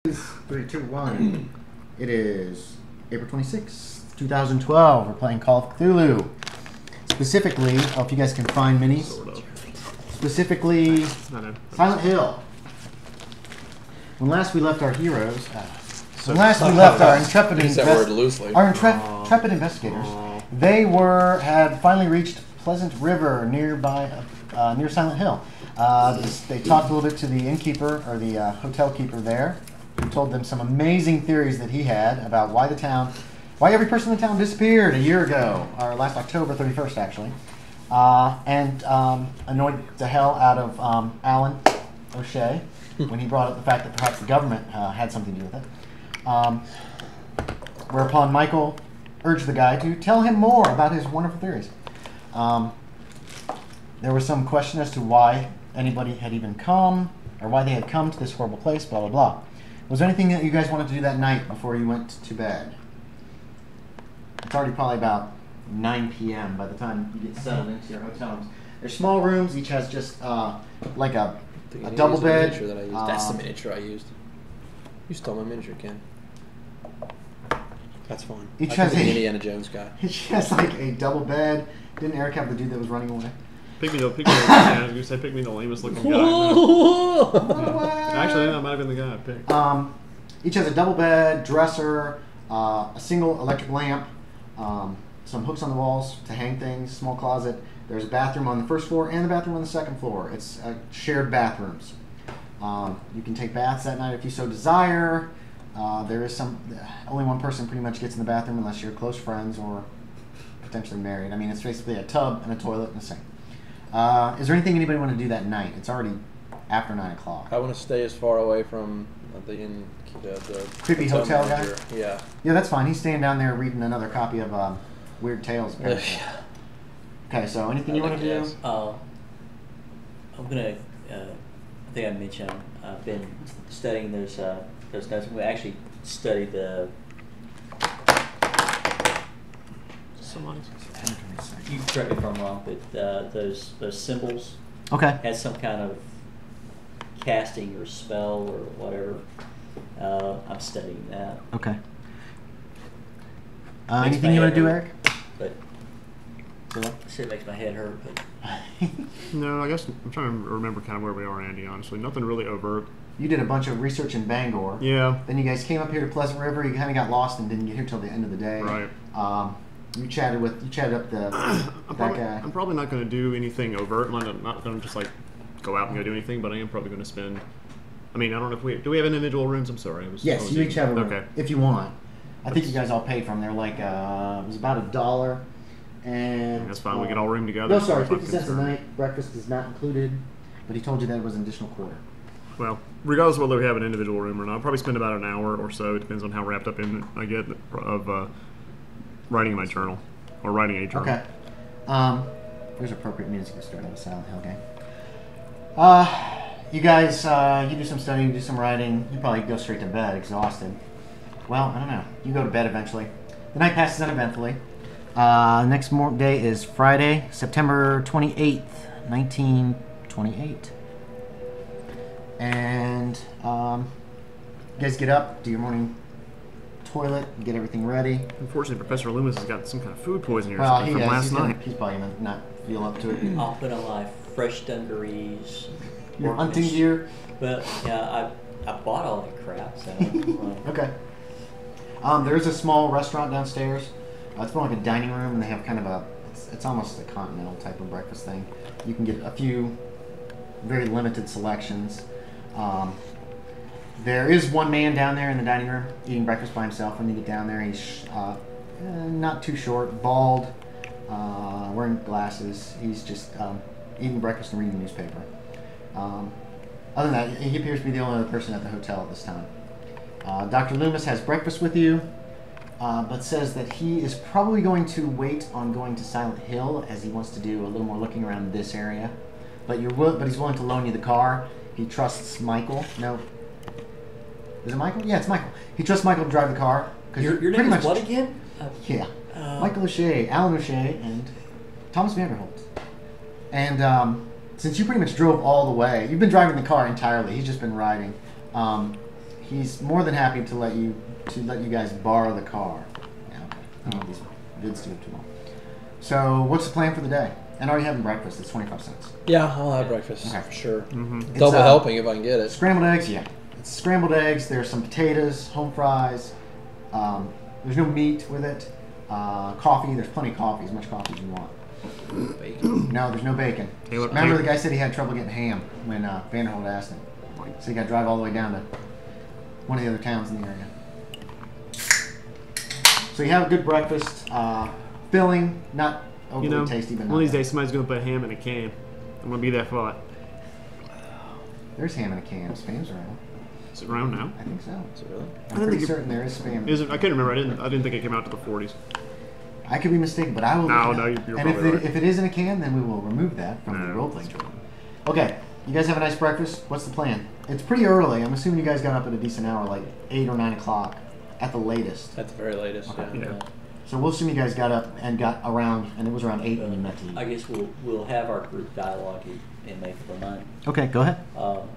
3, 2, 1. It is April 26th, 2012. We're playing Call of Cthulhu. Specifically, if you guys can find minis. Sort of. Specifically, Silent Hill. When last we left our heroes, our intrepid intrepid investigators, they had finally reached Pleasant River near Silent Hill. They talked a little bit to the innkeeper or the hotel keeper there, who told them some amazing theories that he had about why every person in the town disappeared a year ago, or last October 31st actually, and annoyed the hell out of Alan O'Shea when he brought up the fact that perhaps the government had something to do with it. Whereupon Michael urged the guy to tell him more about his wonderful theories. There was some question as to why anybody had even come, or why they had come to this horrible place, blah, blah, blah. Was there anything that you guys wanted to do that night before you went to bed? It's already probably about 9 p.m. by the time you get settled into your hotel rooms. They're small rooms. Each has just like a double bed. That I used. That's the miniature I used. You stole my miniature, Ken. That's fine. Each has an Indiana Jones guy. Each has like a double bed. Didn't Eric have the dude that was running away? Pick me the lamest looking guy. Actually, that might have been the guy I picked. Each has a double bed, dresser, a single electric lamp, some hooks on the walls to hang things, small closet. There's a bathroom on the first floor and a bathroom on the second floor. It's shared bathrooms. You can take baths that night if you so desire. There is only one person pretty much gets in the bathroom unless you're close friends or potentially married. I mean, it's basically a tub and a toilet and a sink. Is there anything anybody want to do that night? It's already after 9 o'clock. I want to stay as far away from the creepy hotel guy? Yeah. Yeah, that's fine. He's staying down there reading another copy of Weird Tales. Okay, so anything you want to do? I'm gonna. I think I mentioned I've been studying those notes. We actually studied the. You correct me if I'm wrong, but those symbols. Okay. Had some kind of casting or spell or whatever. I'm studying that. Okay. Anything you want to do, Eric? But it makes my head hurt. But No, I guess I'm trying to remember kind of where we are, Andy. Honestly, nothing really overt. You did a bunch of research in Bangor. Yeah. Then you guys came up here to Pleasant River. You kind of got lost and didn't get here till the end of the day. Right. You chatted up that guy. I'm probably not going to do anything overt. I'm not going to just like go out and go do anything, but I am probably going to spend. I mean, I don't know if do we have individual rooms? I'm sorry. Yes, you each have a room. Okay. If you want. I think you guys all paid for them. They're like, it was about $1. And that's fine. We can all room together. No, sorry, 50 cents a night. Breakfast is not included. But he told you that it was an additional quarter. Well, regardless of whether we have an individual room or not, I'll probably spend about an hour or so. It depends on how wrapped up in I get of writing my journal or writing a journal. Okay. There's appropriate music to start out a Silent Hill game. You guys, you do some studying, you do some writing. You probably go straight to bed, exhausted. Well, I don't know. You go to bed eventually. The night passes uneventfully. Next day is Friday, September 28th, 1928. And you guys get up, do your morning toilet, get everything ready. Unfortunately, Professor Loomis has got some kind of food poisoning or well, something from last night. He's probably going to not feel up to it. I'll put on my fresh dungarees. Your hunting gear? But yeah, I bought all that crap. So okay. There's a small restaurant downstairs. It's more like a dining room, and they have kind of it's almost a continental type of breakfast thing. You can get a few very limited selections. There is one man down there in the dining room eating breakfast by himself. When you get down there, he's not too short, bald, wearing glasses. He's just eating breakfast and reading the newspaper. Other than that, he appears to be the only other person at the hotel at this time. Dr. Loomis has breakfast with you, but says that he is probably going to wait on going to Silent Hill as he wants to do a little more looking around this area. But he's willing to loan you the car. He trusts Michael. No. Is it Michael? Yeah, it's Michael. He trusts Michael to drive the car. Your name is what again? Yeah. Michael O'Shea, Alan O'Shea, and Thomas Vanderholdt. And since you pretty much drove all the way, you've been driving the car entirely. He's just been riding. He's more than happy to let you guys borrow the car. Yeah, okay. I don't want these vids to get too long. So, what's the plan for the day? And are you having breakfast? It's 25 cents. Yeah, I'll have breakfast Okay. for sure. Mm-hmm. Double helping if I can get it. Scrambled eggs, yeah. It's scrambled eggs. There's some potatoes, home fries. There's no meat with it. Coffee. There's plenty of coffee, as much coffee as you want. Bacon. No, there's no bacon. Remember, the guy said he had trouble getting ham when Vanderholdt asked him. So he got to drive all the way down to one of the other towns in the area. So you have a good breakfast. Filling, not overly tasty, but not one of these bad. days somebody's going to put ham in a can. I'm going to be that far. There's ham in a can. Spam's around. Is it around now? I think so. Is it really? I'm pretty certain there is spam. Is it? I can't remember. I didn't think it came out to the 40s. I could be mistaken, but I will. No, you're and probably right. if it is in a can, then we will remove that from the role-playing journal. Okay, you guys have a nice breakfast. What's the plan? It's pretty early. I'm assuming you guys got up at a decent hour, like 8 or 9 o'clock at the latest. At the very latest, Okay. yeah. So we'll assume you guys got up and got around, and it was around 8 when you met to eat. I guess we'll have our group dialogue in May for the night. Okay, go ahead. Um,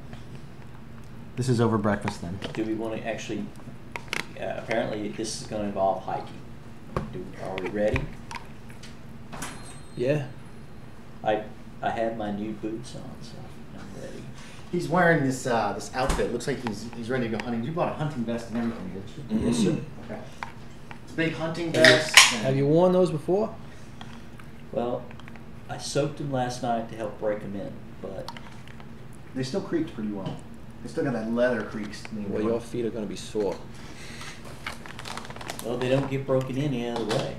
This is over breakfast then. Do we want to actually? Apparently, this is going to involve hiking. Are we ready? Yeah. Mm-hmm. I have my new boots on, so I'm ready. He's wearing this this outfit. Looks like he's ready to go hunting. You bought a hunting vest and everything, didn't you? Yes, sir. Okay. It's a big hunting vest. Have you worn those before? Well, I soaked them last night to help break them in, but They still creaked pretty well. They still got that leather creaks. Well, your feet are going to be sore. well, they don't get broken in any other way.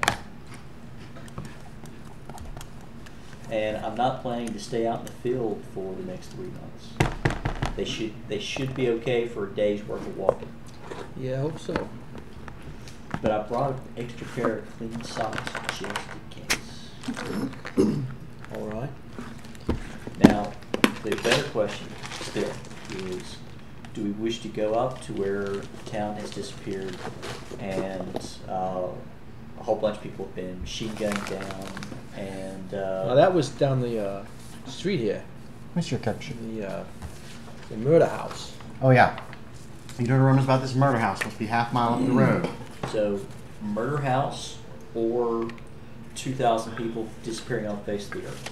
And I'm not planning to stay out in the field for the next 3 months. They should be okay for a day's worth of walking. Yeah, I hope so. But I brought an extra pair of clean socks just in case. All right. Now, the better question still is, do we wish to go up to where the town has disappeared and a whole bunch of people have been machine gunned down and... Now that was down the street here. What's your capture? The murder house. Oh yeah. You heard rumors about this murder house. Must be half mile up the road. So, murder house or 2,000 people disappearing off the face of the earth?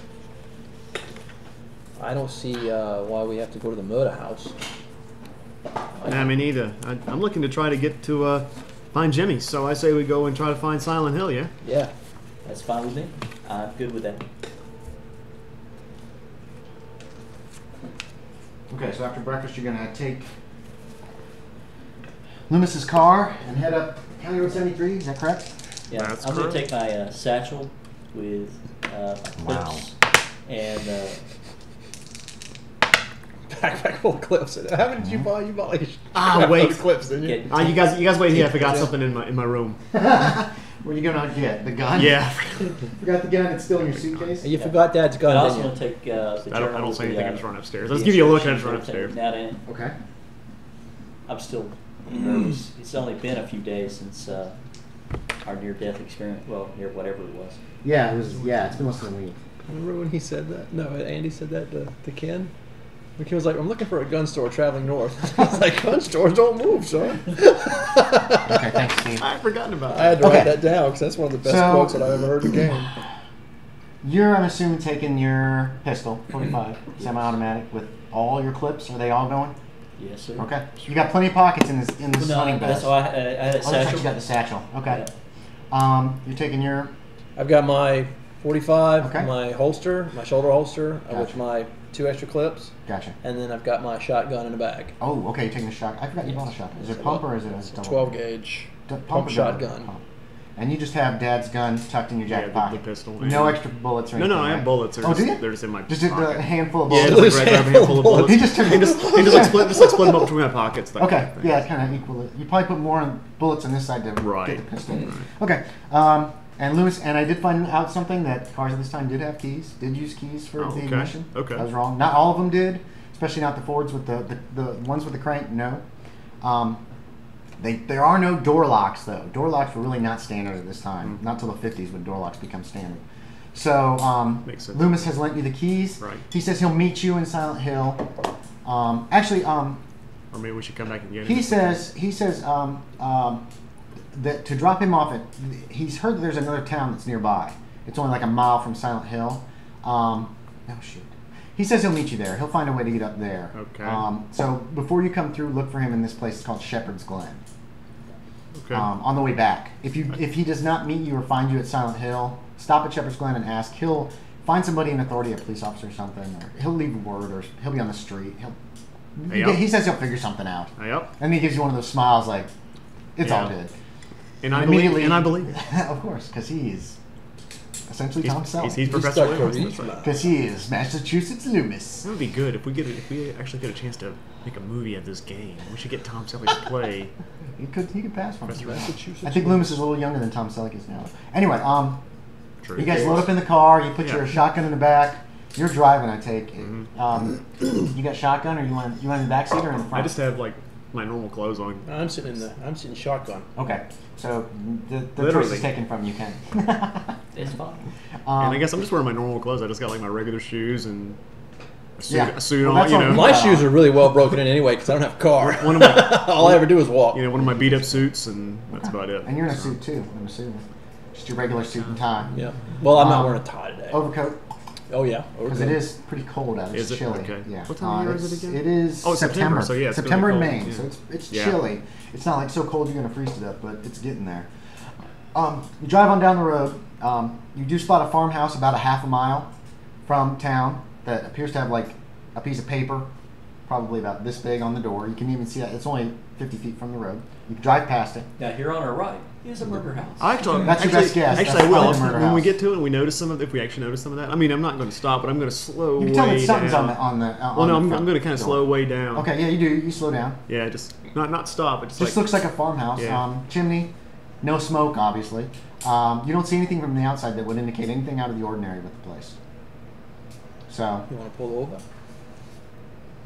I don't see why we have to go to the murder house. I mean, neither. I'm looking to try to get to find Jimmy, so I say we go and try to find Silent Hill, yeah? Yeah. That's fine with me. I'm good with that. Okay, so after breakfast, you're gonna take Loomis's car and head up County Road 73. Is that correct? Yeah, That's I'm going correct. to take my satchel with my clips and Backpack full of clips. How many did you buy? You bought like wait. clips, didn't you? get You guys wait here. I forgot something in my room. What are you gonna get? The gun? Yeah. Forgot the gun. It's still in your suitcase. You forgot Dad's I gun, also didn't want you? to take the I journal don't with say anything. I just the, run upstairs. the Let's give you a look. I just instructions run and upstairs. everything. Now, Okay. I'm still nervous. It's only been a few days since our near-death experience. Well, near whatever it was. Yeah, it was. Yeah, it's been less than a week. Remember when he said that? No, Andy said that to Ken? Ken was like, I'm looking for a gun store traveling north. He's like, gun stores don't move, son. Okay, thanks, Steve. I've forgotten about I had to Okay. write that down because that's one of the best So- quotes that I've ever heard in the game. You're, I'm assuming, taking your pistol, 45, semi-automatic, with all your clips. Are they all going? Yes, sir. Okay. You got plenty of pockets in this No, hunting that's vest. why I had a Oh, that's right, satchel. you got the satchel. Okay. You're taking your. I've got my 45, Okay. my holster, my shoulder holster, Gotcha. with my 2 extra clips, Gotcha. and then I've got my shotgun in the bag. Oh, okay. You're taking a shotgun. I forgot you bought a shotgun. Is it pump or is it a double? 12 gauge Pump pump or double? shotgun. Pump. And you just have Dad's gun tucked in your jacket the pocket. pistol. No extra bullets or No, anything. I have right? bullets. Oh, do you? They're just in my Just a pocket. handful of Yeah, bullets. just like grab a handful of bullets. He just took. and just split them up between my pockets. that Okay, kind of thing. yeah, kind of equal. You probably put more bullets on this side to Right. get the pistol. Right. Okay, and Lewis, and I did find out something that cars at this time did have keys, did use keys for Oh, the okay. ignition. Okay. I was wrong. Not all of them did, especially not the Fords with the ones with the crank. No. There are no door locks though. Door locks were really not standard at this time. Not till the 50s would door locks become standard. So Makes sense. Loomis has lent you the keys. Right. He says he'll meet you in Silent Hill. Or maybe we should come back and get him. He says that to drop him off at, he's heard that there's another town that's nearby. It's only like a mile from Silent Hill. Oh shoot. He says he'll meet you there. He'll find a way to get up there. Okay. So before you come through, look for him in this place. It's called Shepherd's Glen. Okay. On the way back. If he does not meet you or find you at Silent Hill, stop at Shepherd's Glen and ask. He'll find somebody in authority, a police officer or something, or he'll leave a word, or he'll be on the street. He says he'll figure something out. Yep. And he gives you one of those smiles like, it's all good. And I believe it. Of course, because he is essentially Tom Selleck. He's Professor Loomis. Because he is Massachusetts Loomis. It would be good if we actually get a chance to make a movie of this game. We should get Tom Selleck to play. He could pass for Professor Massachusetts. I think Loomis is a little younger than Tom Selleck is now. Anyway, True. you guys load up in the car. You put your shotgun in the back. You're driving, I take it. You got shotgun, or you want in the back seat or in the front? I just have like my normal clothes on. I'm sitting shotgun. Okay, so the choice is taken from you, Ken. It's fine. And I guess I'm just wearing my normal clothes. I just got like my regular shoes and a suit on. You know, my shoes are really well broken in anyway because I don't have a car. One of my, all I ever do is walk. One of my beat up suits, and that's about it. And you're in a suit too, I'm assuming. Just your regular suit and tie. Yeah. Well, I'm not wearing a tie today. Overcoat. Oh yeah. Because it is pretty cold out. It's chilly. Okay. Yeah. What time of year is it again? It is September. So yeah, September in Maine. Yeah. So it's chilly. It's not like so cold you're gonna freeze to death, but it's getting there. You drive on down the road. You do spot a farmhouse about a half a mile from town that appears to have like a piece of paper, probably about this big, on the door. You can even see that it's only 50 feet from the road. You can drive past it. Now here on our right is a murder house. That's your best guess. Actually, I will. When we get to it and we notice if we actually notice some of that. I mean, I'm not going to stop, but I'm going to slow way down. You can tell that something's on the well, no, I'm going to kind of slow way down. Okay, yeah, you do. You slow down. Yeah, just not stop. It just looks like a farmhouse. Yeah. Chimney, no smoke, obviously. You don't see anything from the outside that would indicate anything out of the ordinary with the place. So. You want to pull over?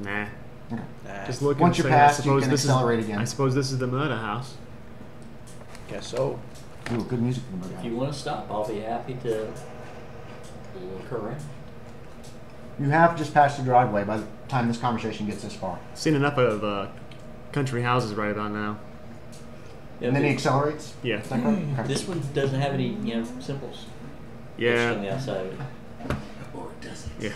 Nah. Okay. Just look. Once you're past, you can accelerate again. I suppose this is the murder house. Guess so. Ooh, good music from the murder house. If you want to stop, I'll be happy to look around. You have just passed the driveway by the time this conversation gets this far. Seen enough of country houses right about now. And then he accelerates? Yeah. Is that correct? Okay. This one doesn't have any, symbols. Yeah. On the outside of it. Or it doesn't. Yeah.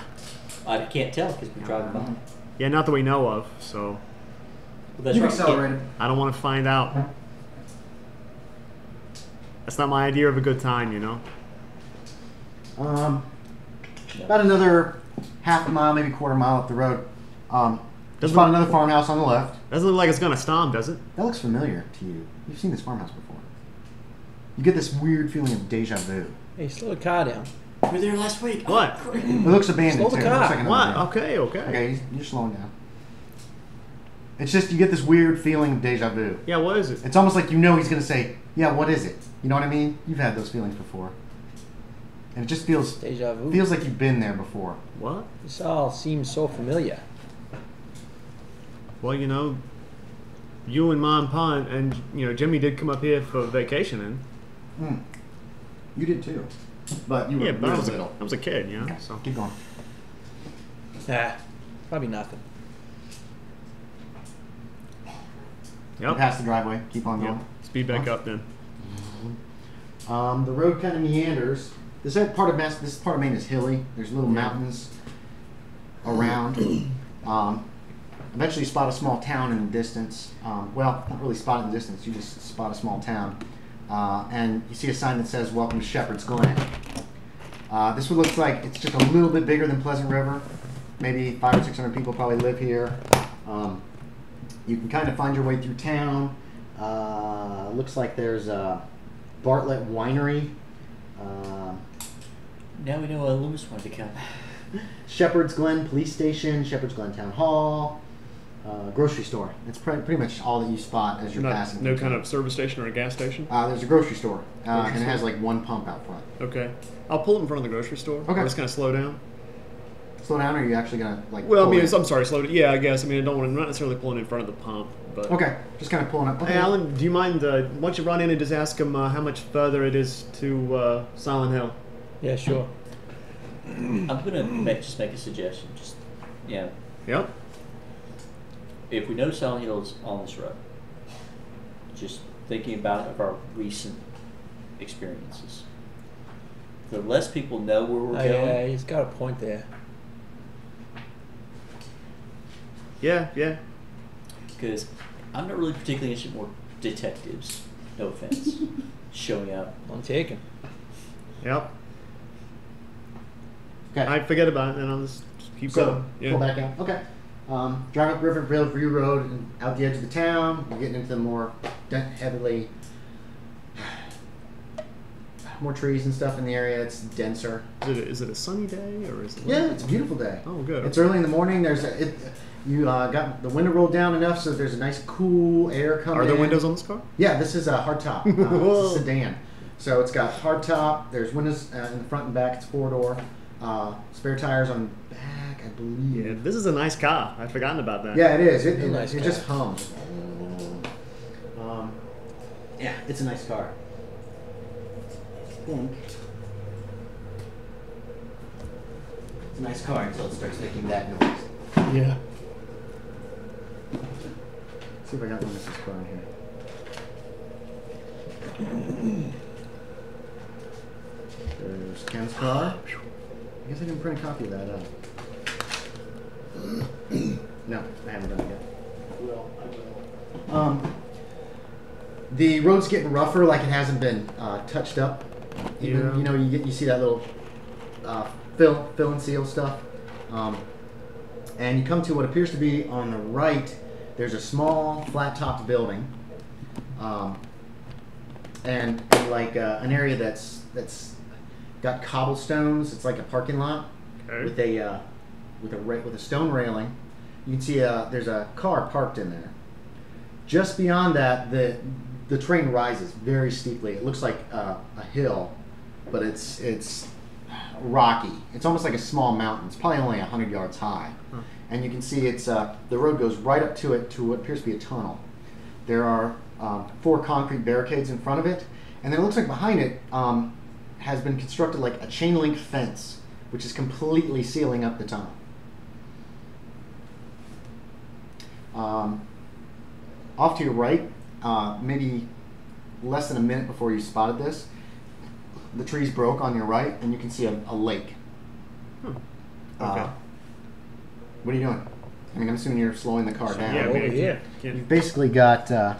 I can't tell because we're driving by. Yeah, not that we know of, so. Well, that's you right. accelerated. I don't want to find out. That's not my idea of a good time, you know? About another half a mile, maybe quarter mile up the road. There's about another farmhouse on the left. Doesn't look like it's going to storm, does it? That looks familiar to you. You've seen this farmhouse before. You get this weird feeling of deja vu. Hey, slow the car down. We were there last week. What? It looks abandoned, Slow the too. car. It looks like What? Okay. Okay. You're slowing down. It's just you get this weird feeling of deja vu. Yeah, what is it? It's almost like you know he's going to say, yeah, what is it? You know what I mean? You've had those feelings before. And it just feels Deja vu. Feels like you've been there before. What? This all seems so familiar. Well, you and Mom and Pa and Jimmy did come up here for vacationing. You did too. But you were but little. I was a kid, Okay, so. keep going. Probably nothing. Yep. Past the driveway. Keep on going. Yep. Speed back up then. The road kind of meanders. This part of Maine is hilly. There's little mountains around. Eventually you spot a small town in the distance. Well, not really spot in the distance. You just spot a small town. And you see a sign that says, "Welcome to Shepherd's Glen." This one looks like it's just a little bit bigger than Pleasant River. Maybe 500 or 600 people probably live here. You can kind of find your way through town. Looks like there's a Bartlett Winery. Now we know why Loomis wanted to come. Shepherd's Glen Police Station, Shepherd's Glen Town Hall, grocery store. It's pretty much all that you spot as you're passing. No kind of service station or a gas station? There's a grocery store, and it has like one pump out front. Okay. I'll pull it in front of the grocery store. Okay. Or just kind of slow down. Slow down, or are you actually going to like Well, I mean, in? I'm sorry, slow down. Yeah, I guess. I mean, I'm not necessarily pulling in front of the pump. But Okay, just kind of pulling up. Okay. Hey, Alan, do you mind, once you run in and just ask him how much further it is to Silent Hill? Yeah, sure. I'm gonna just make a suggestion. Just Yep. if we know Silent Hill is on this road, just thinking about our recent experiences, the less people know where we're going. Yeah, he's got a point there. Yeah. Because I'm not really particularly interested in more detectives, no offense, showing up. I'm taking. Yep. Okay. I forget about it, and I'll just keep going. Yeah. Pull back out. Okay. Drive up Riverview Road and out the edge of the town. You're getting into the more more trees and stuff in the area. It's denser. Is it a sunny day or is it? Yeah, it's a beautiful day. Oh, good. It's early in the morning. You got the window rolled down enough so there's a nice cool air coming in. Are there windows on this car? Yeah, this is a hardtop. It's a sedan. So it's got hardtop. There's windows in the front and back. It's 4-door. Spare tires on the back, I believe. Yeah, this is a nice car. I'd forgotten about that. Yeah, it is. It nice just hums. Yeah, it's a nice car. I think it's a nice car until it starts making that noise. Yeah. Let's see if I got one of this car in here. There's Ken's car. I guess I didn't print a copy of that up. No, I haven't done it yet. I will. The road's getting rougher, like it hasn't been touched up. Even, Yeah. You see that little fill and seal stuff. And you come to what appears to be on the right. There's a small flat-topped building, and like an area that's got cobblestones. It's like a parking lot with a stone railing. You can see there's a car parked in there. Just beyond that, the terrain rises very steeply. It looks like a hill, but it's rocky. It's almost like a small mountain. It's probably only 100 yards high. And you can see it's the road goes right up to it to what appears to be a tunnel. There are 4 concrete barricades in front of it, and then it looks like behind it has been constructed like a chain link fence, which is completely sealing up the tunnel. Off to your right, maybe less than a minute before you spotted this, the trees broke on your right, and you can see a lake. Okay. What are you doing? I mean, I'm assuming you're slowing the car down. Yeah, You've basically got. I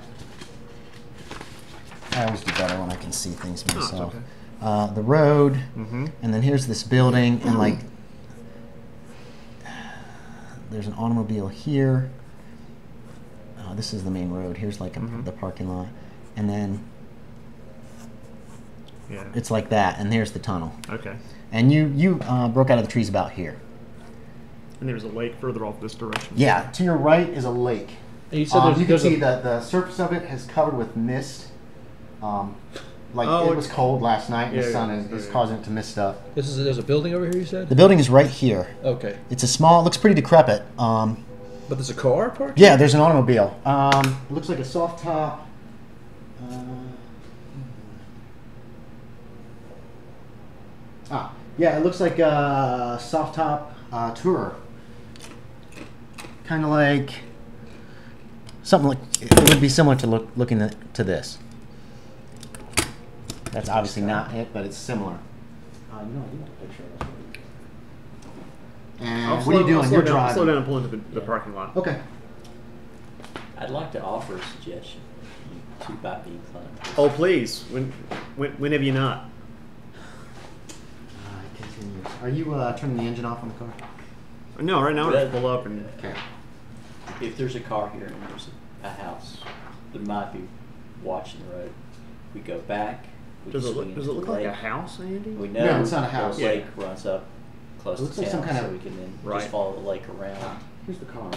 always do better when I can see things myself. The road, and then here's this building, and like there's an automobile here. This is the main road. Here's like the parking lot, and then it's like that, and there's the tunnel. Okay. And you broke out of the trees about here. And there's a lake further off this direction. Yeah, to your right is a lake. And you said you can see that the surface of it is covered with mist. It was cold last night, and the sun is causing it to mist up. There's a building over here, you said? The building is right here. Okay. It's a small, it looks pretty decrepit. But there's a car parked? Yeah, there's an automobile. It looks like a soft top. Yeah, it looks like a soft top tourer. Kind of like something like it would be similar to looking to this. That's obviously not it, but it's similar. I do want a picture of this. And what are you doing? You're driving. Slow down and pull into the parking lot. Okay. I'd like to offer a suggestion. You 2 might be inclined. Oh, please. When have you not? Continue. Are you turning the engine off on the car? No, right now we're just pull up and. Okay. If there's a car here and there's a house that might be watching the road, we go back. Does it look like a house, Andy? We know no, it's not a house. The lake runs up close to town, like so we can then just follow the lake around. Here's the car.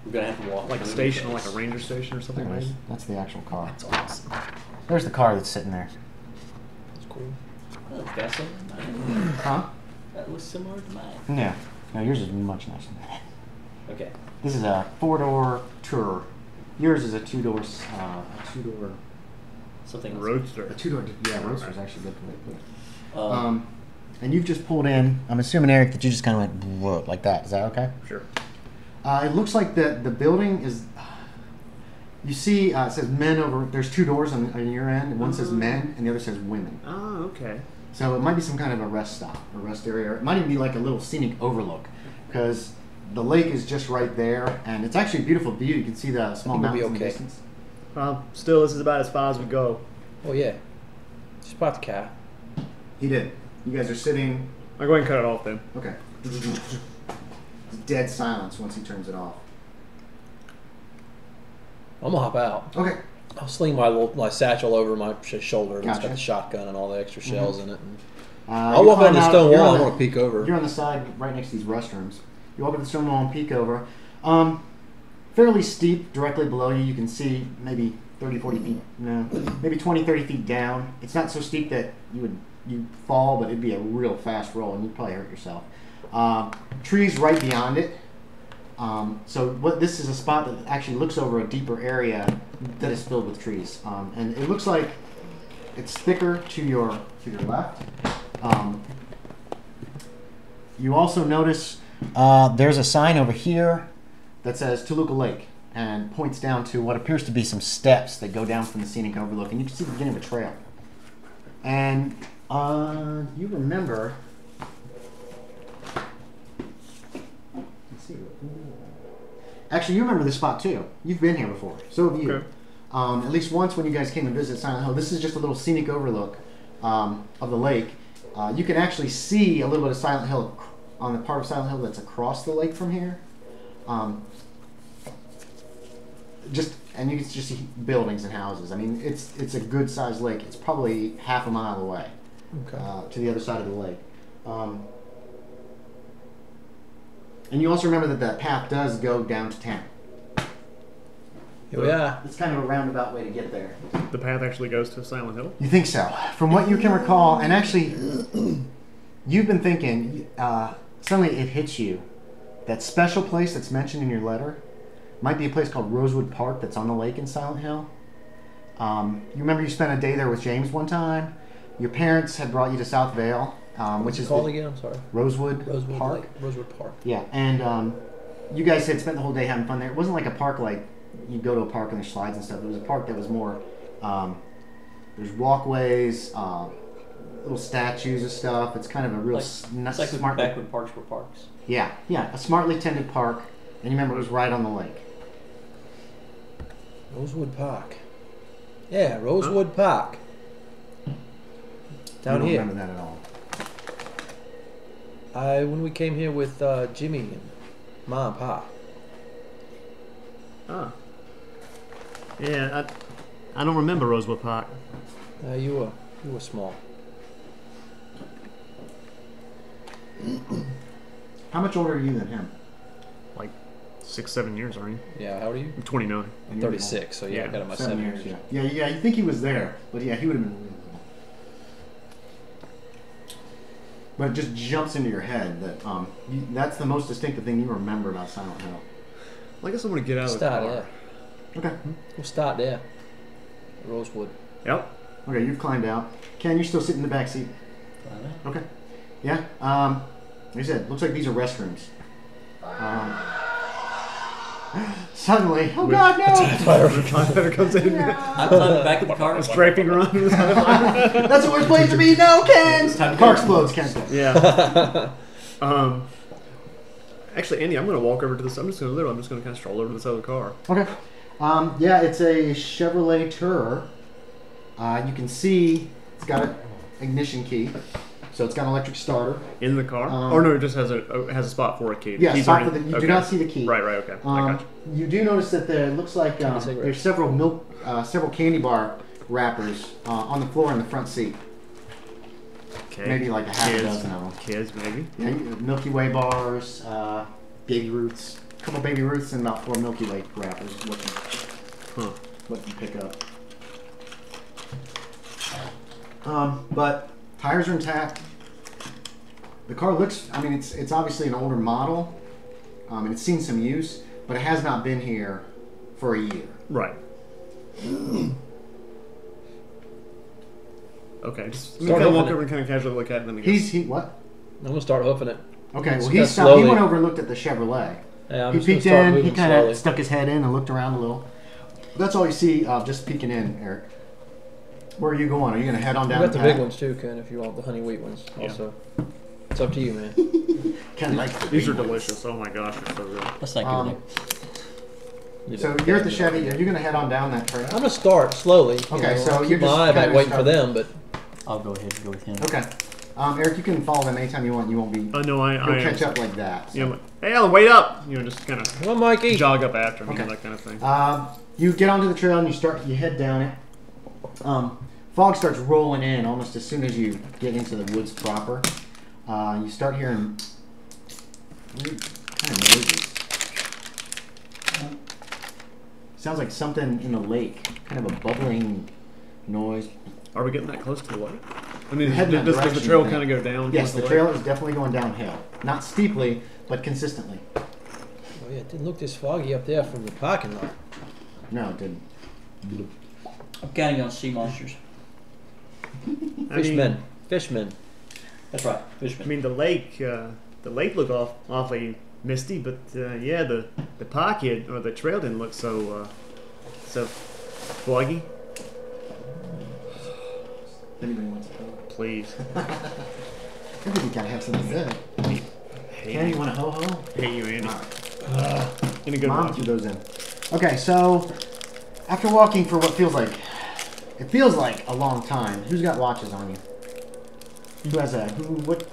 We're gonna have to walk like a station, like a ranger station or something. Maybe? That's the actual car. That's awesome. There's the car that's sitting there. That's cool. Oh, it's got something in mine. Huh? That looks similar to mine. Yeah. No, yours is much nicer than that. Okay. This is a 4-door tourer. Yours is a 2-door. Something else. Roadster. A 2-door. Yeah, roadster is actually good for it. And you've just pulled in. I'm assuming, Eric, that you just kind of went like that. Is that okay? Sure. It looks like the building is. You see, it says men over. There's 2 doors on your end, and one says men, and the other says women. Oh, okay. So it might be some kind of a rest stop, a rest area. Or it might even be like a little scenic overlook, because the lake is just right there, and it's actually a beautiful view. You can see the small mountains in the distance. Still, this is about as far as we go. Oh yeah. Just park the car. He did. You guys are sitting. I'll go ahead and cut it off then. Okay. Dead silence once he turns it off. I'm gonna hop out. Okay. I'll sling my satchel over my shoulder. It's Gotcha. got the shotgun and all the extra shells in it. And I'll walk over the stone wall. I want to peek over. You're on the side right next to these restrooms. You walk over the stone wall and peek over. Fairly steep directly below you. You can see maybe 30, 40 feet. No, maybe 20, 30 feet down. It's not so steep that you'd fall, but it'd be a real fast roll and you'd probably hurt yourself. Trees right beyond it. So this is a spot that actually looks over a deeper area that is filled with trees, and it looks like it's thicker to your left. You also notice there's a sign over here that says Toluca Lake and points down to what appears to be some steps that go down from the scenic overlook, and you can see the beginning of a trail. And you remember. Actually, you remember this spot too. You've been here before. So have you. Okay. At least once when you guys came to visit Silent Hill. This is just a little scenic overlook of the lake. You can actually see a little bit of Silent Hill on the part of Silent Hill that's across the lake from here. And you can just see buildings and houses. I mean, it's a good sized lake. It's probably half a mile away to the other side of the lake. And you also remember that that path does go down to town. Here we are. It's kind of a roundabout way to get there. The path actually goes to Silent Hill? You think so? From what you can recall, and actually, you've been thinking, suddenly it hits you. That special place that's mentioned in your letter might be a place called Rosewood Park that's on the lake in Silent Hill. You remember you spent a day there with James one time? Your parents had brought you to South Vale. Which is called again? I'm sorry. Rosewood Park. Lake. Rosewood Park. Yeah, and you guys had spent the whole day having fun there. It wasn't like a park like you go to a park and there's slides and stuff. It was a park that was more. There's walkways, little statues and stuff. It's kind of a real it's like smart. Back when parks were parks. Yeah, a smartly tended park, and you remember it was right on the lake. Rosewood Park. Yeah, Rosewood Park. Down I here. don't remember that at all. When we came here with Jimmy and Ma and Pa. Ah. Yeah, I don't remember Rosewood Park. You were small. How much older are you than him? Like 6, 7 years, aren't you? Yeah, how old are you? I'm 29. I'm 36, so yeah, I Yeah, got it my 7 years. Yeah. You think he was there, but yeah, he would have been. But it just jumps into your head that that's the most distinctive thing you remember about Silent Hill. Well, I guess I'm going to get out of the Start car. there. Okay. We'll start there. Rosewood. Yep. Okay, you've climbed out. Ken, you still sit in the back seat. Okay. Yeah. Like I said, looks like these are restrooms. Suddenly, oh God, no! Firefighter comes in. I'm climbing back in the car. Strafing run. That's the worst place to be. No, Ken. Car explodes. Ken. Yeah. Actually, Andy, I'm going to walk over to this. I'm just going to kind of stroll over to the side of the car. Okay. Yeah, it's a Chevrolet Tourer. You can see it's got an ignition key, so it's got an electric starter. In the car? Or no, it just has a spot for a key. Yeah, Keys spot are for in- the. You do not see the key. Right, okay. I got you. You do notice that it looks like there's several several candy bar wrappers on the floor in the front seat. Okay. Maybe like a half a dozen of them. Kids, maybe. Yeah, Milky Way bars, Baby Ruths, a couple Baby Ruths, and about 4 Milky Way wrappers. What you pick up. But tires are intact. The car looks. I mean, it's obviously an older model, and it's seen some use, but it has not been here for a year. Right. Okay, just Start kind of walk hoofing over and kind of casually look at it, and then I guess. He what? I'm gonna start hoofing it. Okay, well Just he kinda stopped. He slowly. went over and looked at the Chevrolet. Yeah, I'm He just gonna peeked start in. He moving kind of slowly. stuck his head in and looked around a little. That's all you see, just peeking in, Eric. Where are you going? Are you going to head on We down got the path? big ones too, Ken. If you want the honey wheat ones, Yeah. also. It's up to you, man. Ken likes the These big are ones. delicious. Oh my gosh, they're so good. Let's not go there. So you're at the Chevy. Are you going to head on down that trail? I'm gonna start slowly. Okay, so I'll you're keep my just eye back kinda waiting for starting. them, but I'll go ahead and go with him. Okay. Eric, you can follow them anytime you want. You won't be. No, I You'll am. catch up like that. So. You know, hey, Alan, wait up! You know, just kind of come on, Mikey. jog up after me, Okay. that kind of thing. You get onto the trail and you head down it. Fog starts rolling in almost as soon as you get into the woods proper. You start hearing weird kind of noises. Sounds like something in the lake, kind of a bubbling noise. Are we getting that close to the lake? I mean, Heading that does the direction, trail I think. kind of go down? Yes, towards the lake? trail is definitely going downhill. Not steeply, but consistently. Oh yeah, it didn't look this foggy up there from the parking lot. No, it didn't. I'm counting on sea monsters. Fishmen. That's right, I fishermen. mean, the lake looked awfully misty, but yeah, the pocket or the trail didn't look so foggy. Anybody wants to go? Please. I think you gotta have something good. Ken, you want a ho-ho? Hate you, Andy. Alright. In a good Mom watch. threw those in. Okay, so after walking for what feels like a long time, who's got watches on you? Who has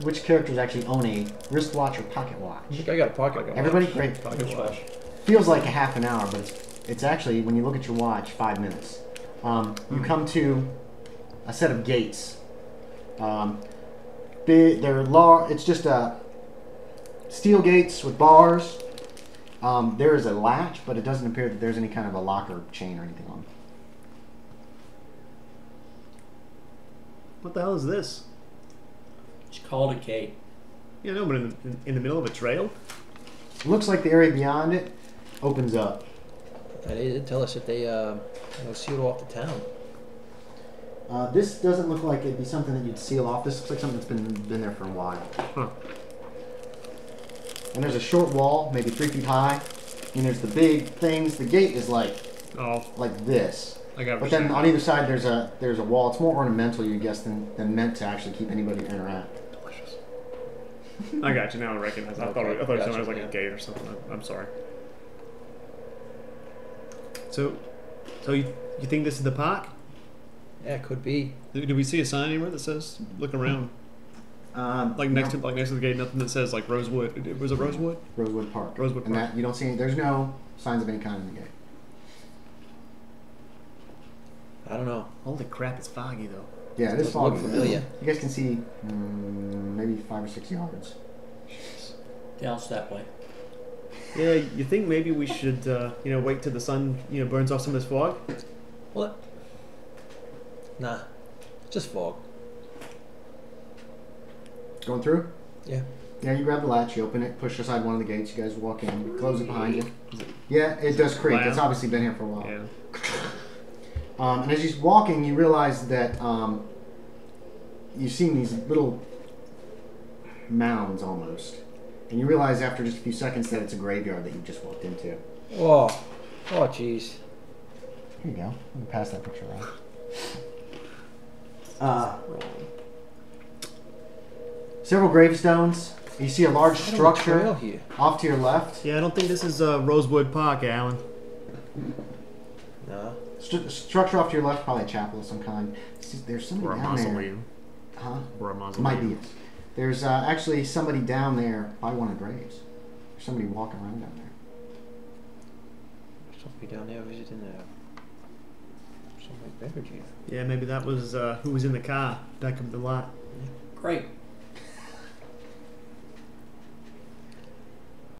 which characters actually own a wristwatch or pocket watch? I think I got a pocket watch. Everybody? Great. Pocket watch. Feels like a half an hour, but it's actually, when you look at your watch, 5 minutes. You come to a set of gates. They're large. It's just steel gates with bars. There is a latch, but it doesn't appear that there's any kind of a locker chain or anything on. What the hell is this? It's called a cave. Yeah, no, but in the middle of a trail. Looks like the area beyond it opens up. They did tell us that they sealed off the town. This doesn't look like it'd be something that you'd seal off. This looks like something that's been there for a while. Huh. And there's a short wall, maybe 3 feet high. And there's the big things. The gate is like this. I got. But then on either side there's a wall. It's more ornamental, you guess, than meant to actually keep anybody to interact. Delicious. I got you now. I recognize. I thought it was like a gate or something. I'm sorry. So you think this is the park? Yeah, it could be. Do we see a sign anywhere that says "Look around"? Like next to the gate, nothing that says like Rosewood. Was it Rosewood? Rosewood Park. Rosewood And Park. that you don't see any. There's no signs of any kind in the gate. I don't know. Holy crap! It's foggy though. Yeah, it is Doesn't look foggy. familiar. You guys can see maybe 5 or 6 yards. Down that way. Yeah, you think maybe we should wait till the sun burns off some of this fog? What? Nah, just fog. Going through? Yeah. Yeah, you grab the latch, you open it, push aside one of the gates, you guys walk in, you close it behind you. Yeah, it does creak. Loud? It's obviously been here for a while. Yeah. And as you're walking, you realize that you've seen these little mounds almost. And you realize after just a few seconds that it's a graveyard that you just walked into. Oh, jeez. Here you go. Let me pass that picture around. Several gravestones. You see a large Trail structure here. off to your left. Yeah, I don't think this is Rosewood Park, Alan. Nah. Structure off to your left, probably a chapel of some kind. There's somebody Or a down there. mausoleum. Huh? Or a Might mausoleum. be it. There's actually somebody down there by one of the graves. There's somebody walking around down there. Somebody down there visiting some beverage here. Yeah, maybe that was who was in the car back of the lot. Great.